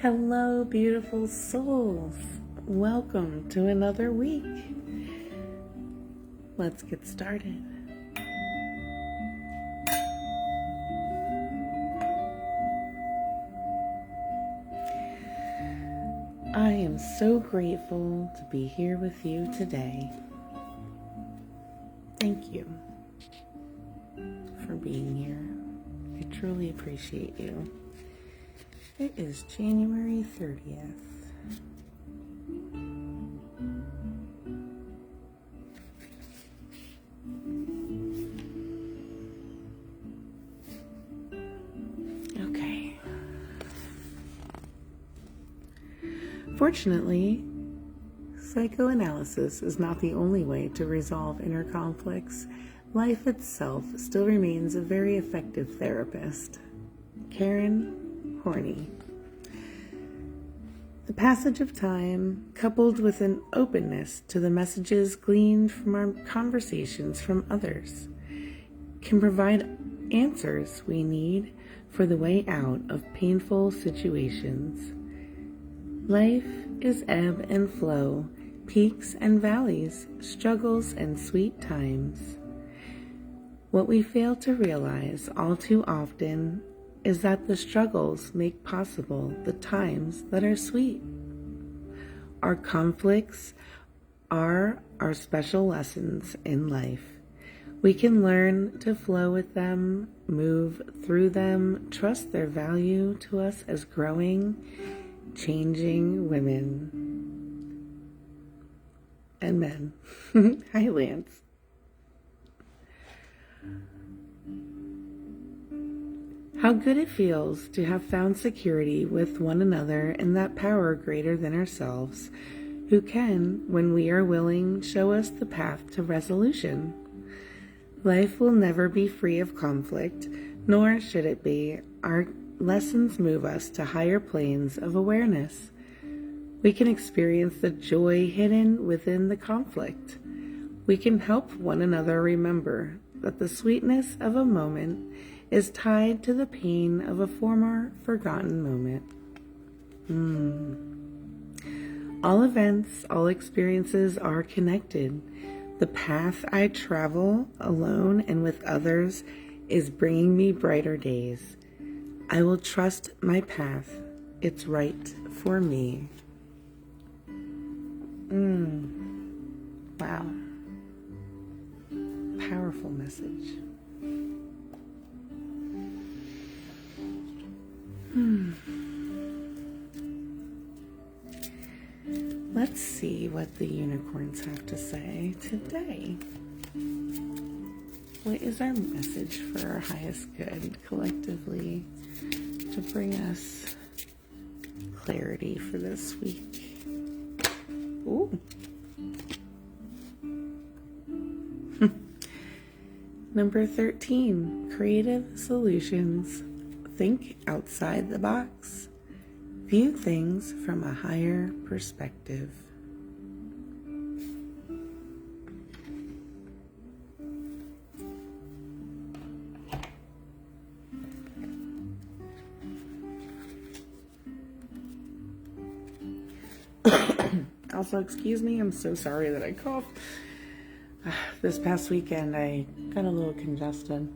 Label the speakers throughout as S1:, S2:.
S1: Hello, beautiful souls. Welcome to another week. Let's get started. I am so grateful to be here with you today. Thank you for being here. I truly appreciate you. It is January 30th. Okay. Fortunately, psychoanalysis is not the only way to resolve inner conflicts. Life itself still remains a very effective therapist. Karen Horney. The passage of time, coupled with an openness to the messages gleaned from our conversations from others, can provide answers we need for the way out of painful situations. Life is ebb and flow, peaks and valleys, struggles and sweet times. What we fail to realize all too often is that the struggles make possible the times that are sweet. Our conflicts are our special lessons in life. We can learn to flow with them, move through them, trust their value to us as growing, changing women and men. Hi, Lance. How good it feels to have found security with one another in that power greater than ourselves, who can, when we are willing, show us the path to resolution. Life will never be free of conflict, nor should it be. Our lessons move us to higher planes of awareness. We can experience the joy hidden within the conflict. We can help one another remember that the sweetness of a moment is tied to the pain of a former forgotten moment. All events, all experiences are connected. The path I travel alone and with others is bringing me brighter days. I will trust my path. It's right for me. Wow. Powerful message. Let's see what the unicorns have to say today. What is our message for our highest good collectively to bring us clarity for this week? Ooh. Number 13, creative solutions. Think outside the box. View things from a higher perspective. Also, excuse me, I'm so sorry that I coughed. This past weekend, I got a little congested.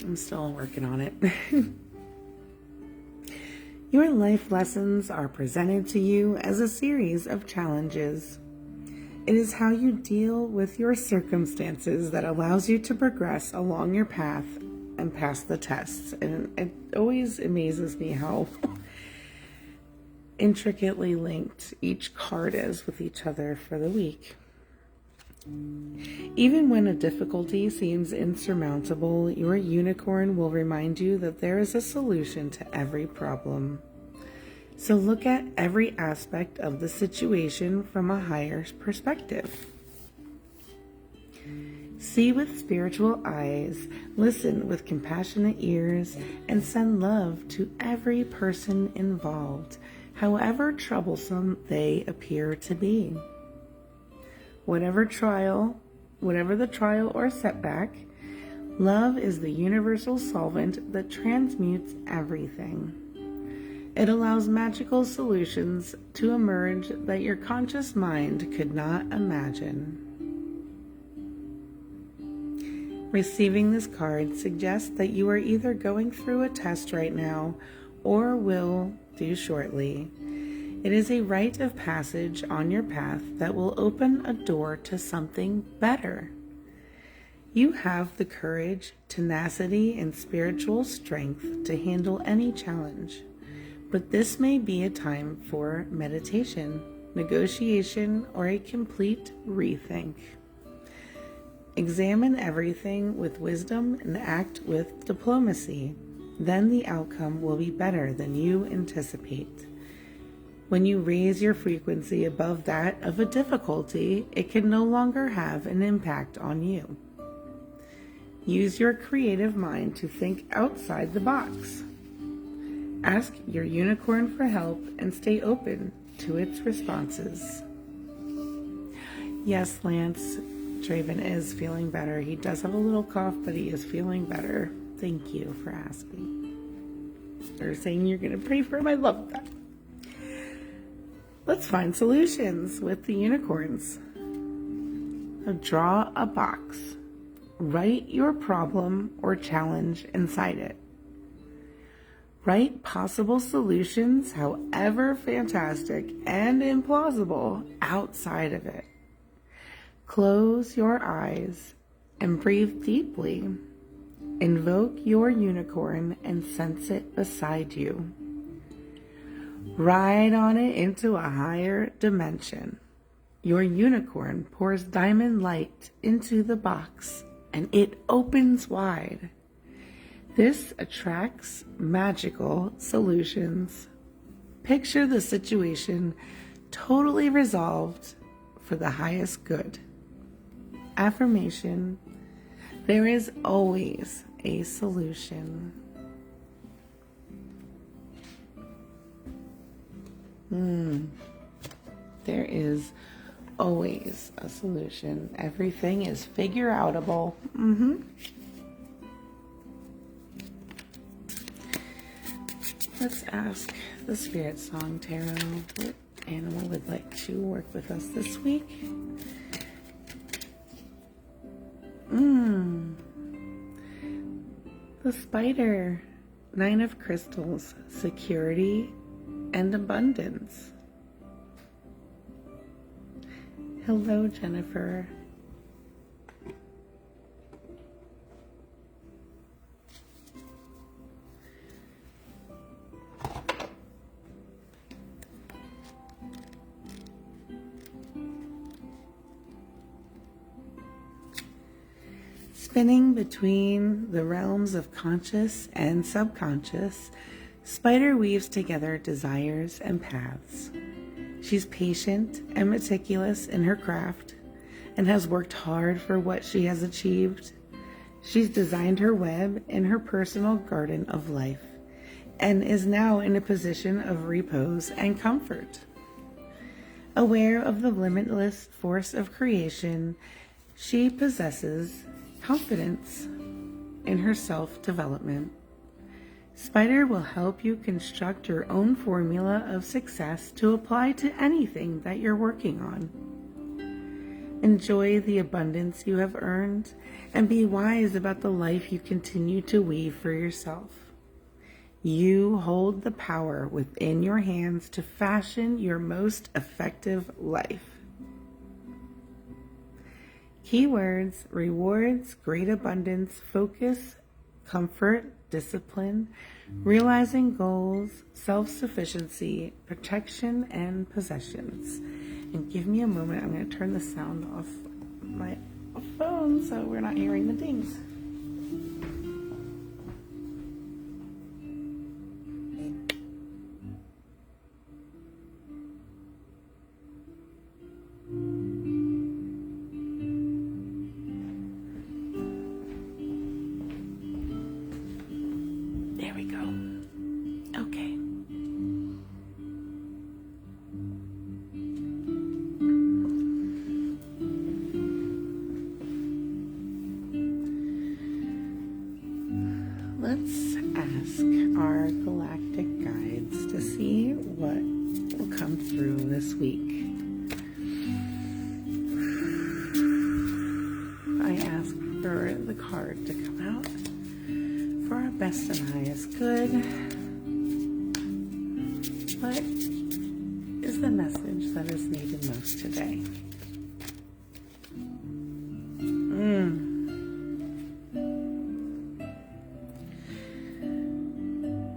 S1: I'm still working on it. Your life lessons are presented to you as a series of challenges. It is how you deal with your circumstances that allows you to progress along your path and pass the tests. And it always amazes me how intricately linked each card is with each other for the week. Even when a difficulty seems insurmountable, your unicorn will remind you that there is a solution to every problem. So look at every aspect of the situation from a higher perspective. See with spiritual eyes, listen with compassionate ears, and send love to every person involved, however troublesome they appear to be. Whatever the trial or setback, Love is the universal solvent that transmutes everything. It allows magical solutions to emerge that your conscious mind could not imagine. Receiving this card suggests that you are either going through a test right now or will do shortly. It is a rite of passage on your path that will open a door to something better. You have the courage, tenacity, and spiritual strength to handle any challenge, but this may be a time for meditation, negotiation, or a complete rethink. Examine everything with wisdom and act with diplomacy. Then the outcome will be better than you anticipate. When you raise your frequency above that of a difficulty, it can no longer have an impact on you. Use your creative mind to think outside the box. Ask your unicorn for help and stay open to its responses. Yes, Lance, Draven is feeling better. He does have a little cough, but he is feeling better. Thank you for asking. Or saying you're going to pray for him. I love that. Let's find solutions with the unicorns. Now draw a box. Write your problem or challenge inside it. Write possible solutions, however fantastic and implausible, outside of it. Close your eyes and breathe deeply. Invoke your unicorn and sense it beside you. Ride on it into a higher dimension. Your unicorn pours diamond light into the box and it opens wide. This attracts magical solutions. Picture the situation totally resolved for the highest good. Affirmation: there is always a solution. There is always a solution. Everything is figure-outable. Let's ask the Spirit Song Tarot what animal would like to work with us this week. The spider, 9 of crystals, security and abundance. Hello, Jennifer. Spinning between the realms of conscious and subconscious, Spider weaves together desires and paths. She's patient and meticulous in her craft and has worked hard for what she has achieved. She's designed her web in her personal garden of life and is now in a position of repose and comfort. Aware of the limitless force of creation, she possesses confidence in her self-development. Spider will help you construct your own formula of success to apply to anything that you're working on. Enjoy the abundance you have earned and be wise about the life you continue to weave for yourself. You hold the power within your hands to fashion your most effective life. Keywords: rewards, great abundance, focus, comfort, discipline, realizing goals, self-sufficiency, protection, and possessions. And give me a moment. I'm going to turn the sound off my phone so we're not hearing the dings. There we go. Okay. Let's ask our galactic guides to see what will come through this week. I ask for the card to come out for our best and highest good. What is the message that is needed most today?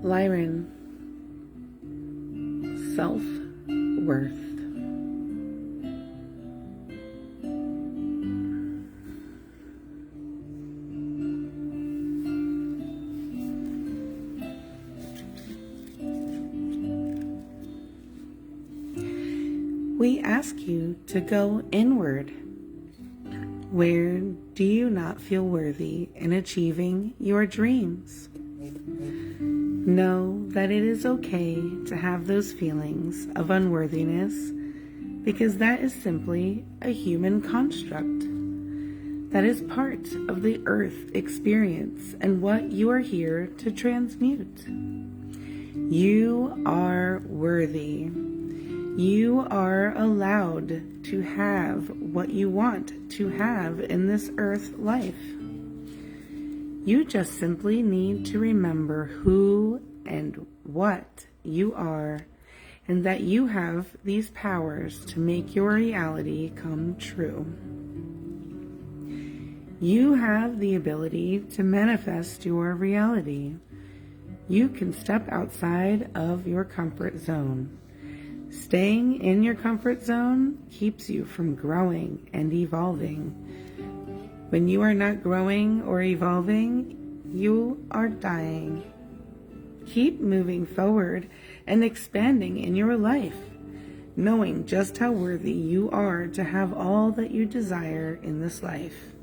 S1: Lyran, self-worth. We ask you to go inward. Where do you not feel worthy in achieving your dreams? Know that it is okay to have those feelings of unworthiness because that is simply a human construct. That is part of the earth experience and what you are here to transmute. You are worthy. You are allowed to have what you want to have in this earth life. You just simply need to remember who and what you are, and that you have these powers to make your reality come true. You have the ability to manifest your reality. You can step outside of your comfort zone. Staying in your comfort zone keeps you from growing and evolving. When you are not growing or evolving, you are dying. Keep moving forward and expanding in your life, knowing just how worthy you are to have all that you desire in this life.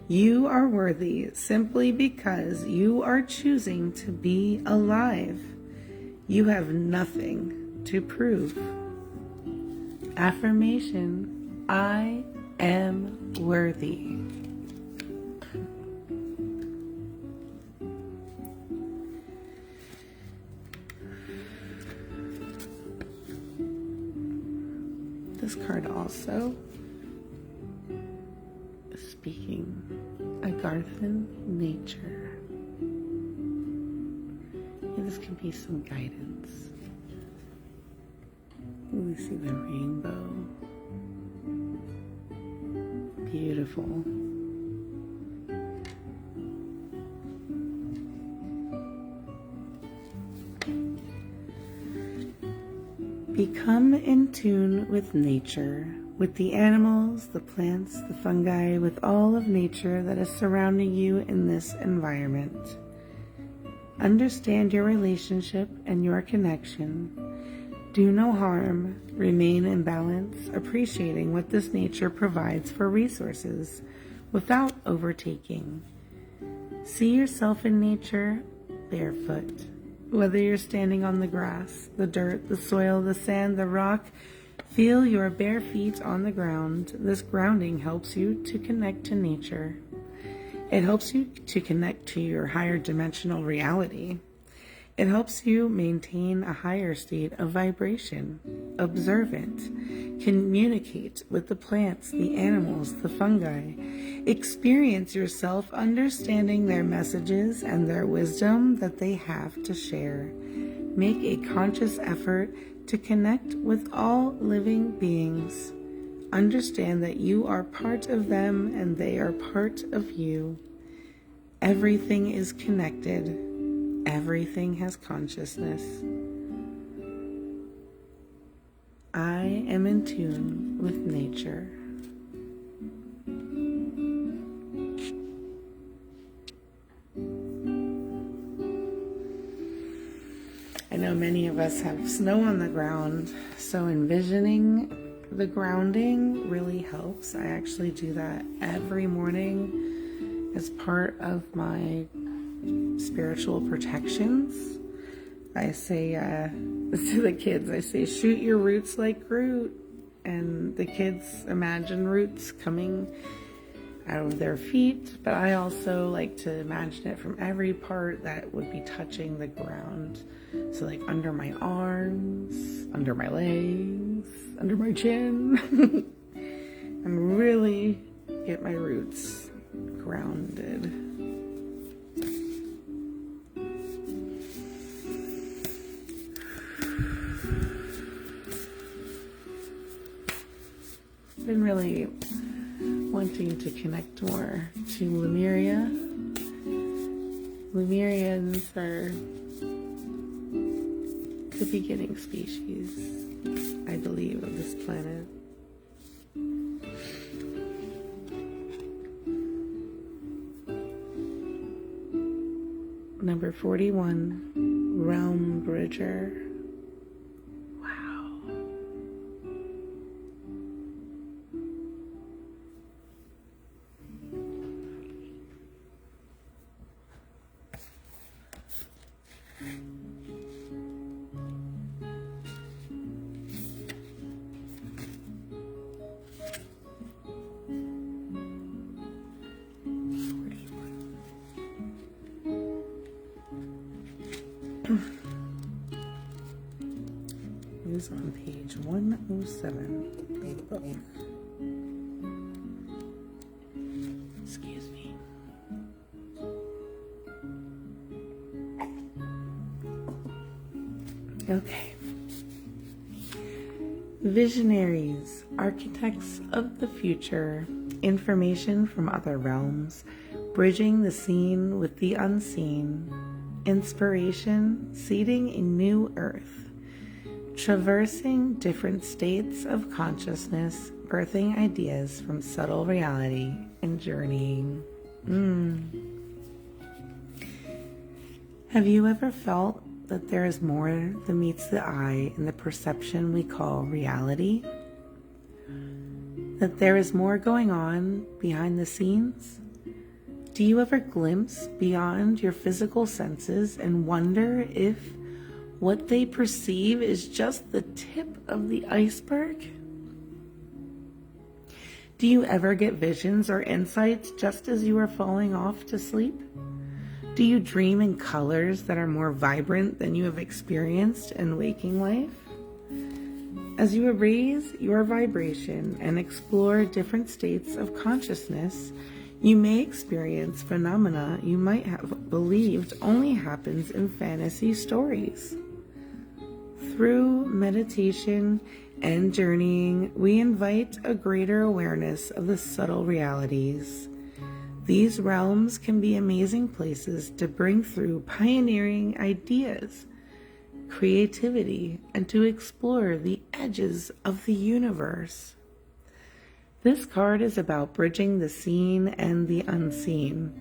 S1: You are worthy simply because you are choosing to be alive. You have nothing to prove. Affirmation: I am worthy. This card also is speaking Agarthan nature. And this can be some guidance. We see the rainbow. Beautiful. Become in tune with nature, with the animals, the plants, the fungi, with all of nature that is surrounding you in this environment. Understand your relationship and your connection. Do no harm, remain in balance, appreciating what this nature provides for resources without overtaking. See yourself in nature barefoot. Whether you're standing on the grass, the dirt, the soil, the sand, the rock, feel your bare feet on the ground. This grounding helps you to connect to nature. It helps you to connect to your higher dimensional reality. It helps you maintain a higher state of vibration. Observe it. Communicate with the plants, the animals, the fungi. Experience yourself understanding their messages and their wisdom that they have to share. Make a conscious effort to connect with all living beings. Understand that you are part of them and they are part of you. Everything is connected. Everything has consciousness. I am in tune with nature. I know many of us have snow on the ground, so envisioning the grounding really helps. I actually do that every morning as part of my spiritual protections. I say to the kids, I say, shoot your roots like Groot. And the kids imagine roots coming out of their feet, but I also like to imagine it from every part that would be touching the ground. So like under my arms, under my legs, under my chin, and really get my roots grounded. Been really wanting to connect more to Lemuria. Lemurians are the beginning species, I believe, of this planet. Number 41, Realm Bridger. Wow. It is on page 107 of the book. Excuse me. Okay. Visionaries, architects of the future, information from other realms, bridging the seen with the unseen, inspiration, seeding a new earth, traversing different states of consciousness, birthing ideas from subtle reality, and journeying. Have you ever felt that there is more than meets the eye in the perception we call reality? That there is more going on behind the scenes? Do you ever glimpse beyond your physical senses and wonder if what they perceive is just the tip of the iceberg? Do you ever get visions or insights just as you are falling off to sleep? Do you dream in colors that are more vibrant than you have experienced in waking life? As you raise your vibration and explore different states of consciousness, you may experience phenomena you might have believed only happens in fantasy stories. Through meditation and journeying, we invite a greater awareness of the subtle realities. These realms can be amazing places to bring through pioneering ideas, creativity, and to explore the edges of the universe. This card is about bridging the seen and the unseen.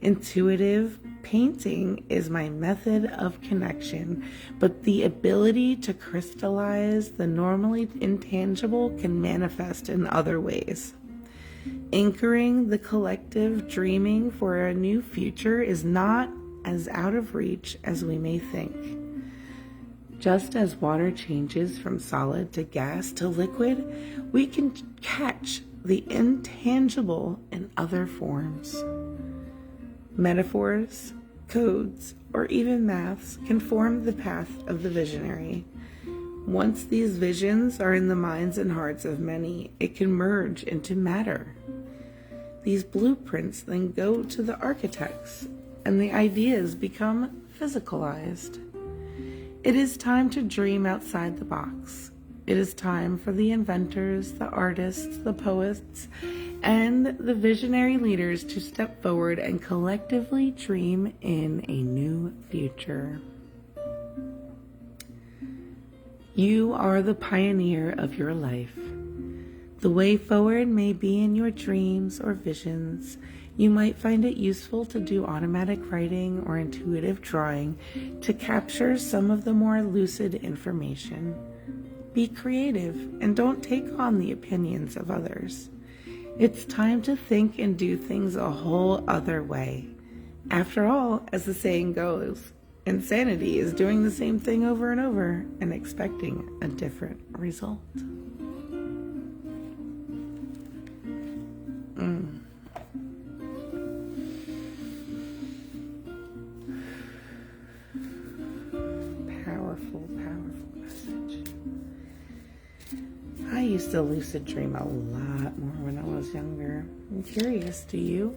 S1: Intuitive painting is my method of connection, but the ability to crystallize the normally intangible can manifest in other ways. Anchoring the collective dreaming for a new future is not as out of reach as we may think. Just as water changes from solid to gas to liquid, we can catch the intangible in other forms. Metaphors, codes, or even maths can form the path of the visionary. Once these visions are in the minds and hearts of many, it can merge into matter. These blueprints then go to the architects, and the ideas become physicalized. It is time to dream outside the box. It is time for the inventors, the artists, the poets, and the visionary leaders to step forward and collectively dream in a new future. You are the pioneer of your life. The way forward may be in your dreams or visions. You might find it useful to do automatic writing or intuitive drawing to capture some of the more lucid information. Be creative and don't take on the opinions of others. It's time to think and do things a whole other way. After all, as the saying goes, insanity is doing the same thing over and over and expecting a different result. used to lucid dream a lot more when I was younger. I'm curious, do you?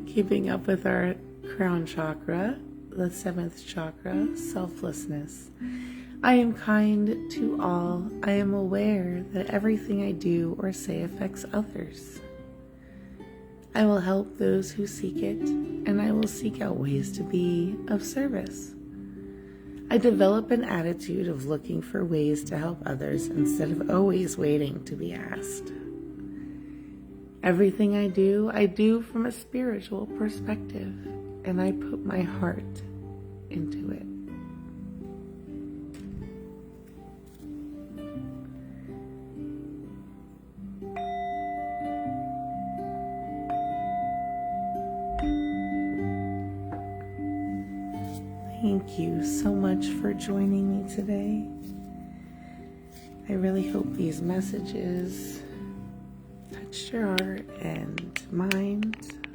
S1: Keeping up with our crown chakra, the 7th chakra, selflessness. I am kind to all. I am aware that everything I do or say affects others. I will help those who seek it, and I will seek out ways to be of service. I develop an attitude of looking for ways to help others instead of always waiting to be asked. Everything I do from a spiritual perspective, and I put my heart into it. Thank you so much for joining me today. I really hope these messages touched your heart and mind.